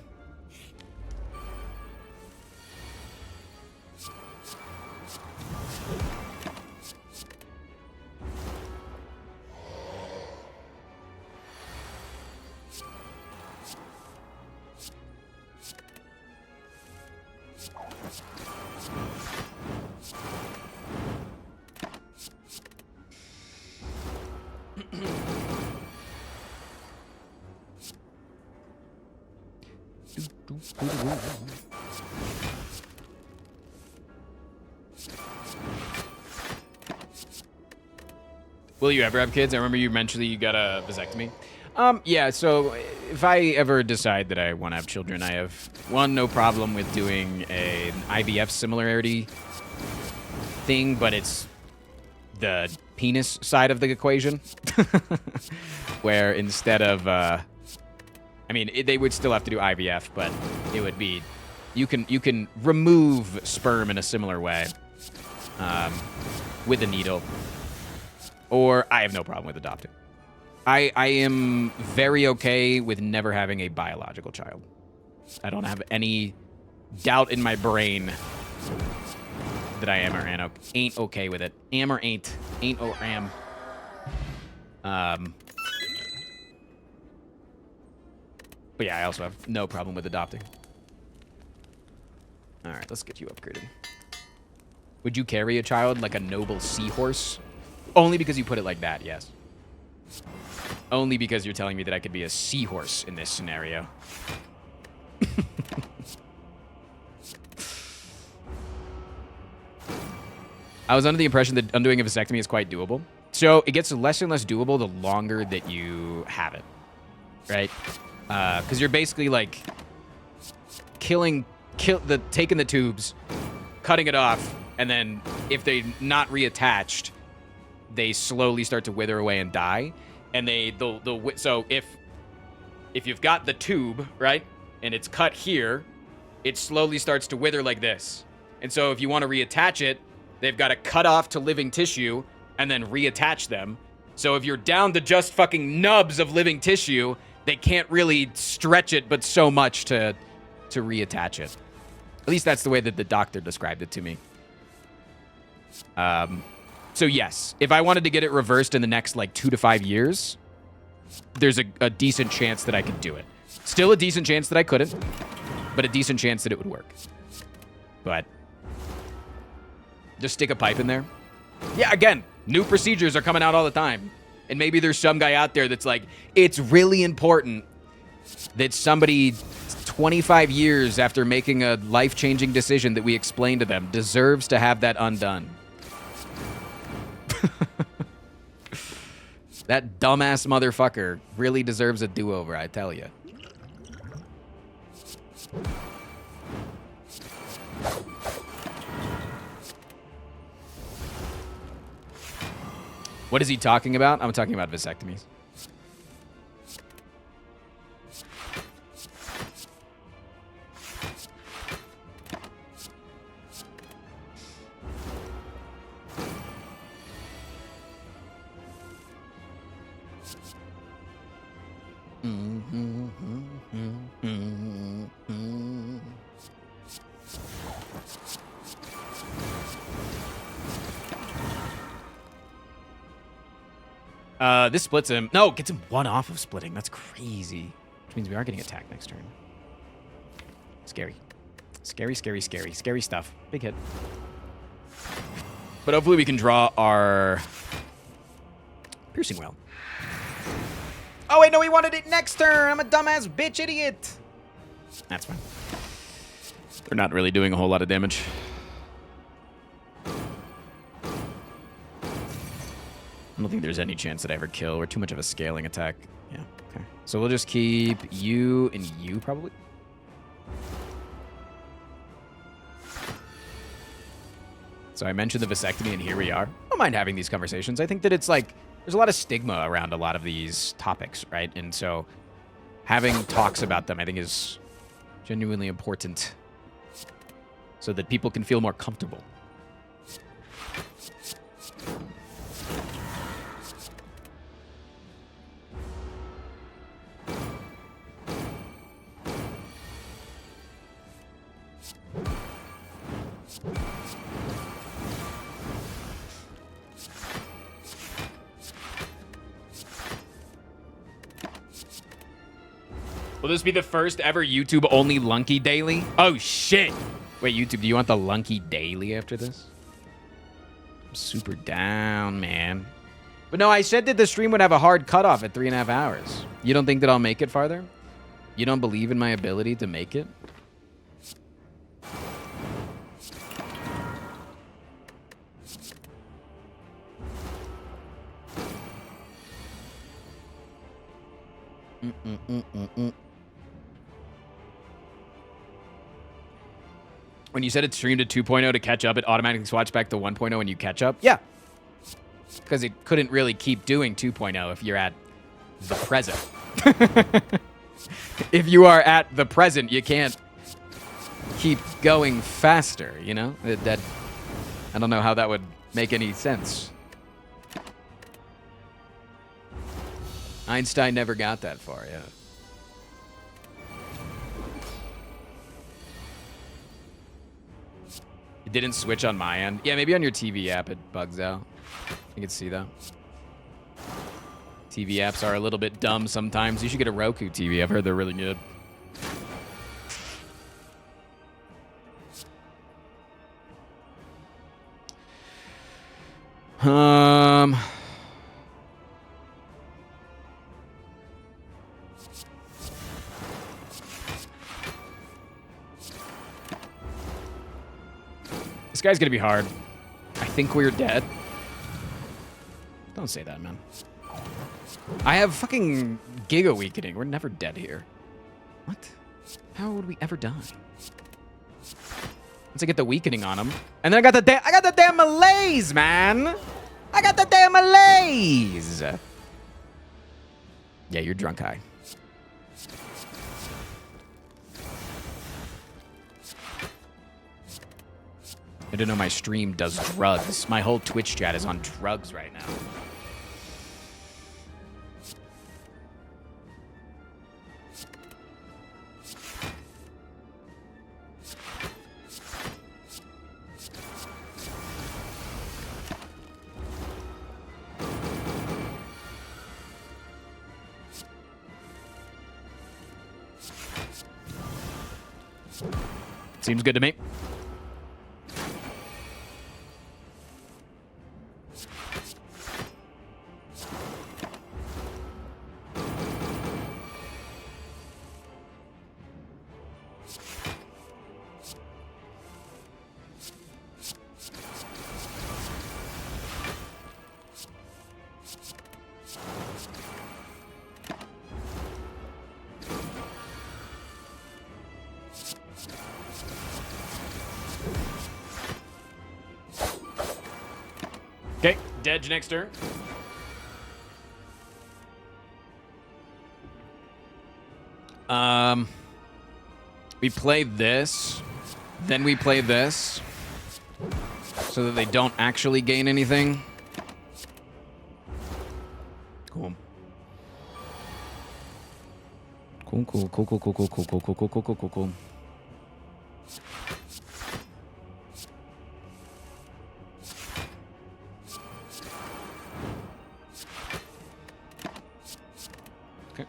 Will you ever have kids? I remember you mentioned that you got a vasectomy. Yeah, so if I ever decide that I want to have children, I have, no problem with doing an IVF similarity thing, but it's the penis side of the equation. Where instead of, they would still have to do IVF, but it would be, you can remove sperm in a similar way with a needle. Or I have no problem with adopting. I am very okay with never having a biological child. I don't have any doubt in my brain that I am or ain't okay with it. Am or ain't. Ain't or am. But yeah, I also have no problem with adopting. All right, let's get you upgraded. Would you carry a child like a noble seahorse? Only because you put it like that, yes. Only because you're telling me that I could be a seahorse in this scenario. I was under the impression that undoing a vasectomy is quite doable. So it gets less and less doable the longer that you have it, right? Because you're basically like taking the tubes, cutting it off, and then if they're not reattached, they slowly start to wither away and die. And so if you've got the tube, right, and it's cut here, it slowly starts to wither like this. And so if you want to reattach it, they've got to cut off to living tissue and then reattach them. So if you're down to just fucking nubs of living tissue, they can't really stretch it but so much to reattach it. At least that's the way that the doctor described it to me. So yes, if I wanted to get it reversed in the next like 2 to 5 years, there's a decent chance that I could do it. Still a decent chance that I couldn't, but a decent chance that it would work. But just stick a pipe in there. Yeah, again, new procedures are coming out all the time. And maybe there's some guy out there that's like, it's really important that somebody 25 years after making a life-changing decision that we explained to them deserves to have that undone. That dumbass motherfucker really deserves a do-over, I tell you. What is he talking about? I'm talking about vasectomies. This splits him. No, gets him 1 off of splitting. That's crazy. Which means we are getting attacked next turn. Scary. Scary, scary, scary. Scary stuff. Big hit. But hopefully we can draw our piercing well. Oh, wait, no, he wanted it next turn. I'm a dumbass bitch idiot. That's fine. They're not really doing a whole lot of damage. I don't think there's any chance that I ever kill. We're too much of a scaling attack. Yeah, okay. So we'll just keep you and you, probably. So I mentioned the vasectomy, and here we are. I don't mind having these conversations. I think that it's like, there's a lot of stigma around a lot of these topics, right? And so having talks about them, I think, is genuinely important so that people can feel more comfortable. Will this be the first ever YouTube only Lunky daily? Oh shit! Wait, YouTube, do you want the Lunky daily after this? I'm super down, man. But no, I said that the stream would have a hard cutoff at 3.5 hours. You don't think that I'll make it farther? You don't believe in my ability to make it? When you said it streamed to 2.0 to catch up, it automatically swatched back to 1.0 and you catch up? Yeah. Because it couldn't really keep doing 2.0 if you're at the present. If you are at the present, you can't keep going faster, you know? That I don't know how that would make any sense. Einstein never got that far, yeah. It didn't switch on my end. Yeah, maybe on your TV app it bugs out. You can see that. TV apps are a little bit dumb sometimes. You should get a Roku TV. I've heard they're really good. This guy's gonna be hard. I think we're dead. Don't say that, man. I have fucking Giga Weakening. We're never dead here. What? How would we ever die? Once I get the weakening on him. And then I got the damn malaise, man! I got the damn malaise! Yeah, you're drunk high. I didn't know my stream does drugs. My whole Twitch chat is on drugs right now. Seems good to me. Okay, Dedge next turn. We play this, then we play this, so that they don't actually gain anything. Cool. Cool. Okay.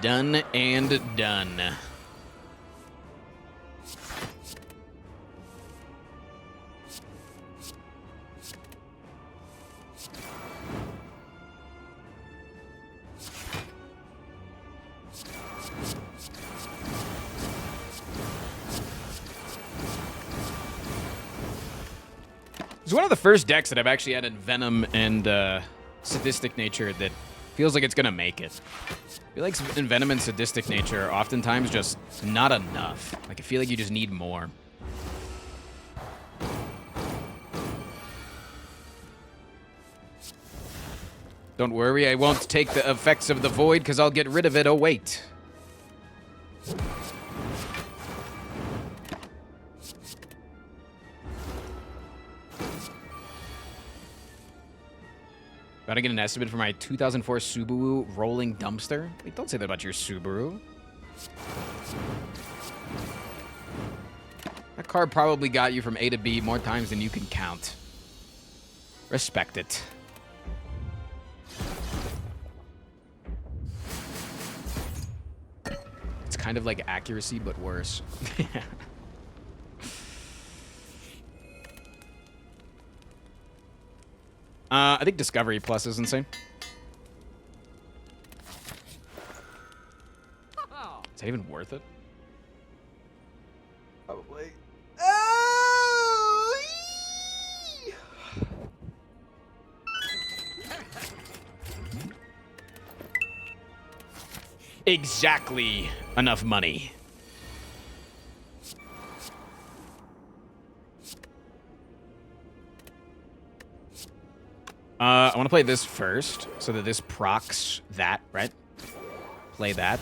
Done and done. It's one of the first decks that I've actually added Venom and Sadistic Nature that feels like it's going to make it. I feel like Venom and Sadistic Nature are oftentimes just not enough. Like, I feel like you just need more. Don't worry, I won't take the effects of the void because I'll get rid of it. Oh, wait. About to get an estimate for my 2004 Subaru rolling dumpster? Wait, don't say that about your Subaru. That car probably got you from A to B more times than you can count. Respect it. It's kind of like accuracy, but worse. I think Discovery Plus is insane. Is that even worth it? Probably. Oh! Exactly enough money. I want to play this first, so that this procs that, right? Play that.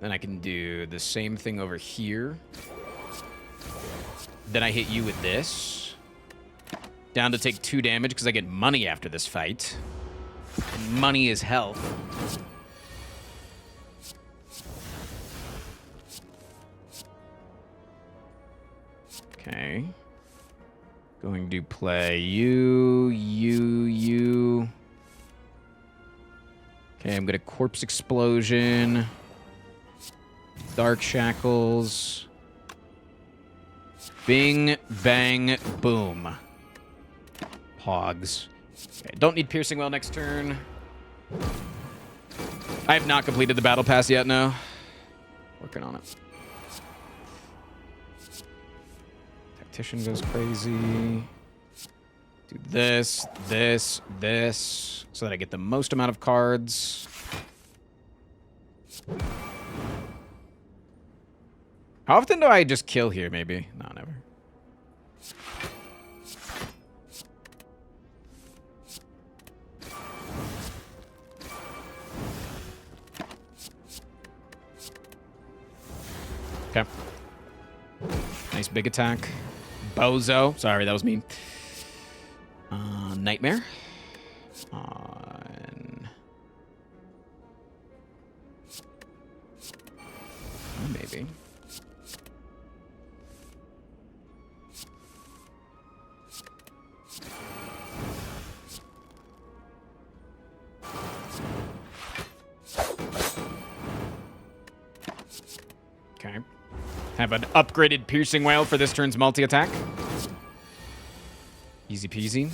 Then I can do the same thing over here. Then I hit you with this. Down to take 2 damage, because I get money after this fight. And money is health. Okay. Going to play you. Okay, I'm gonna Corpse Explosion. Dark Shackles. Bing, bang, boom. Pogs. Okay, don't need Piercing Well next turn. I have not completed the Battle Pass yet, no. Working on it. Tactician goes crazy. Do this, so that I get the most amount of cards. How often do I just kill here, maybe? No, never. Okay. Nice big attack. Bozo. Sorry, that was me. Nightmare. On... Maybe. Okay. Have an upgraded Piercing Wail for this turn's multi-attack. Easy peasy.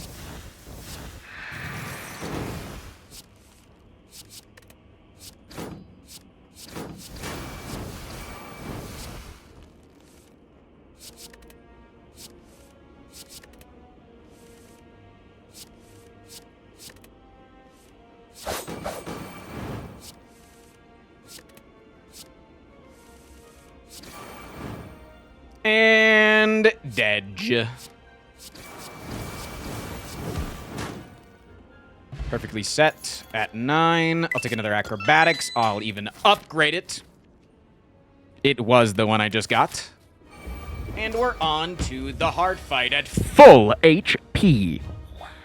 And Dedge. Perfectly set at 9. I'll take another acrobatics. I'll even upgrade it. It was the one I just got. And we're on to the hard fight at full HP.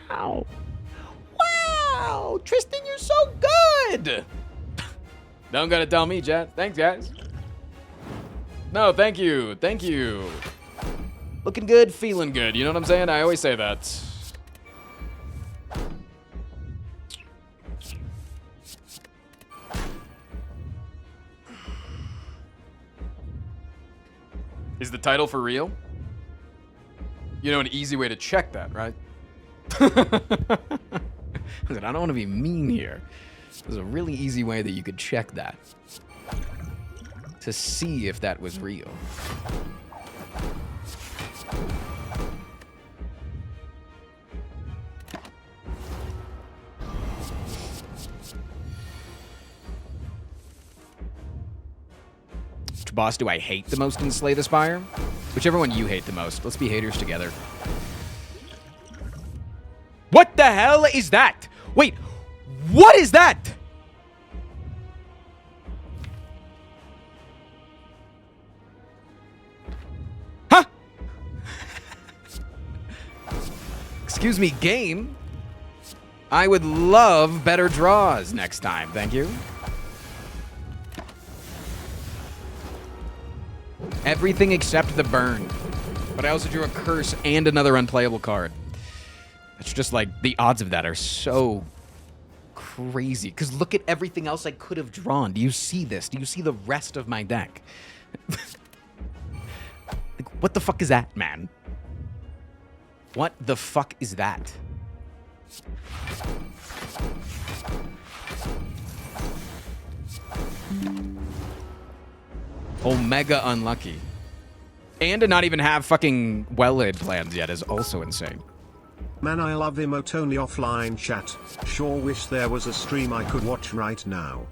Wow. Wow. Tristan, you're so good. Don't gotta tell me, chat. Thanks, guys. No, thank you. Thank you. Looking good, feeling good. You know what I'm saying? I always say that. Is the title for real? You know an easy way to check that, right? Listen, I don't want to be mean here. There's a really easy way that you could check that. To see if that was real. Which boss do I hate the most in Slay the Spire? Whichever one you hate the most. Let's be haters together. What the hell is that? Wait, what is that? Huh? Excuse me, game. I would love better draws next time. Thank you. Everything except the burn. But I also drew a curse and another unplayable card. It's just like, the odds of that are so crazy. Because look at everything else I could have drawn. Do you see this? Do you see the rest of my deck? Like, what the fuck is that, man? What the fuck is that? Omega unlucky. And to not even have fucking well-laid plans yet is also insane. Man, I love emote only offline chat. Sure wish there was a stream I could watch right now.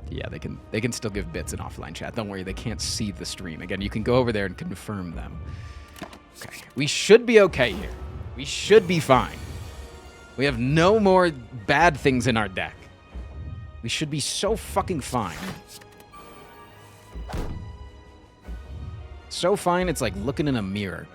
Yeah, they can still give bits in offline chat. Don't worry, they can't see the stream. Again, you can go over there and confirm them. Okay, we should be okay here. We should be fine. We have no more bad things in our deck. We should be so fucking fine. So fine, it's like looking in a mirror.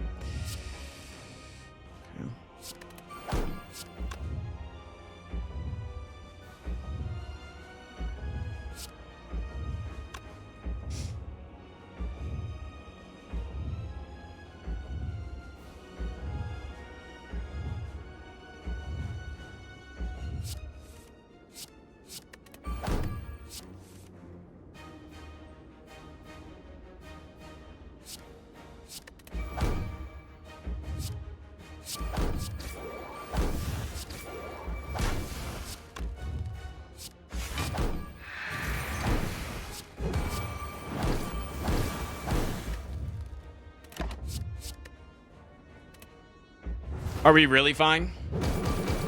Are we really fine?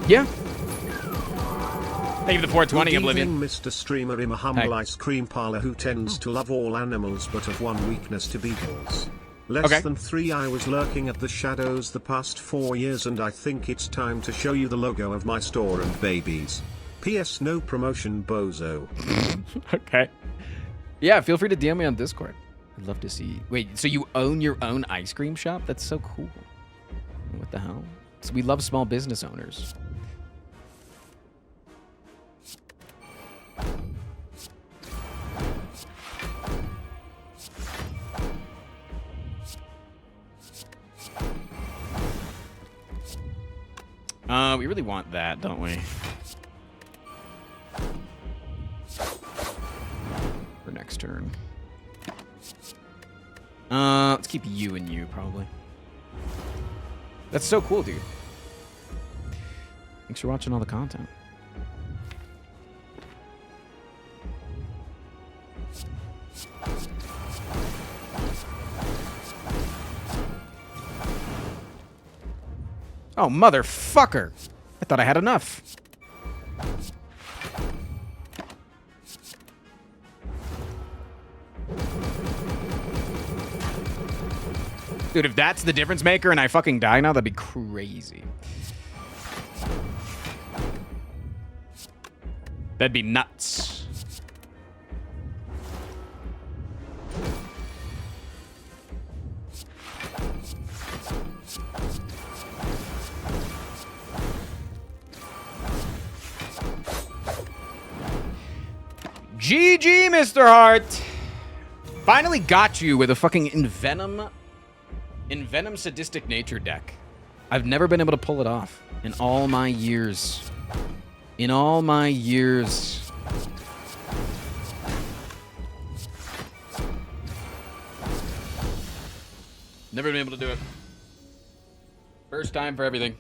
Yeah. Thank you for the 420, Good Oblivion. evening, Mr. Streamer in a humble ice cream parlor who tends to love all animals but of one weakness to beagles. Less than 3 hours lurking at the shadows the past 4 years, and I think it's time to show you the logo of my store and babies. P.S. No promotion, bozo. Okay. Yeah, feel free to DM me on Discord. I'd love to see. Wait, so you own your own ice cream shop? That's so cool. What the hell? So we love small business owners. We really want that, don't we? For next turn. Let's keep you and you, probably. That's so cool, dude. Thanks for watching all the content. Oh, motherfucker! I thought I had enough. Dude, if that's the difference maker and I fucking die now, that'd be crazy. That'd be nuts. GG, Mr. Hart. Finally got you with a fucking Venom sadistic nature deck. I've never been able to pull it off in all my years. In all my years. Never been able to do it. First time for everything.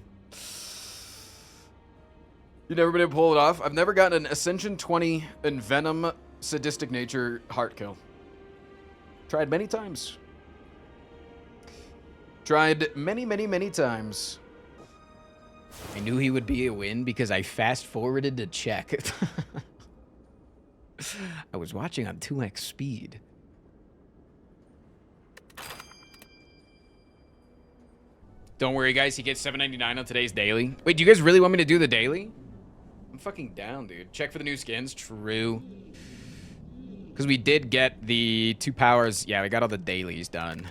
You've never been able to pull it off? I've never gotten an Ascension 20 and Venom sadistic nature heart kill. Tried many times. Tried many, many, many times. I knew he would be a win because I fast-forwarded to check. I was watching on 2x speed. Don't worry, guys. He gets $7.99 on today's daily. Wait, do you guys really want me to do the daily? I'm fucking down, dude. Check for the new skins. True. Because we did get the 2 powers. Yeah, we got all the dailies done.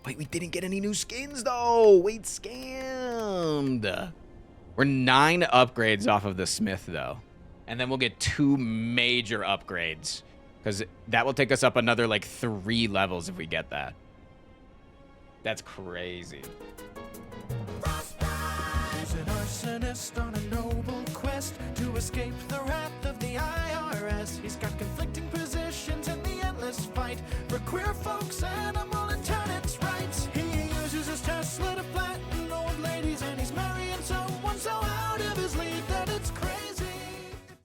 Wait, we didn't get any new skins, though. Wait, scammed. We're 9 upgrades off of the Smith, though. And then we'll get 2 major upgrades. Because that will take us up another, like, 3 levels if we get that. That's crazy. He's an arsonist on a noble quest to escape the wrath of the IRS. He's got conflicting positions in the endless fight for queer folks and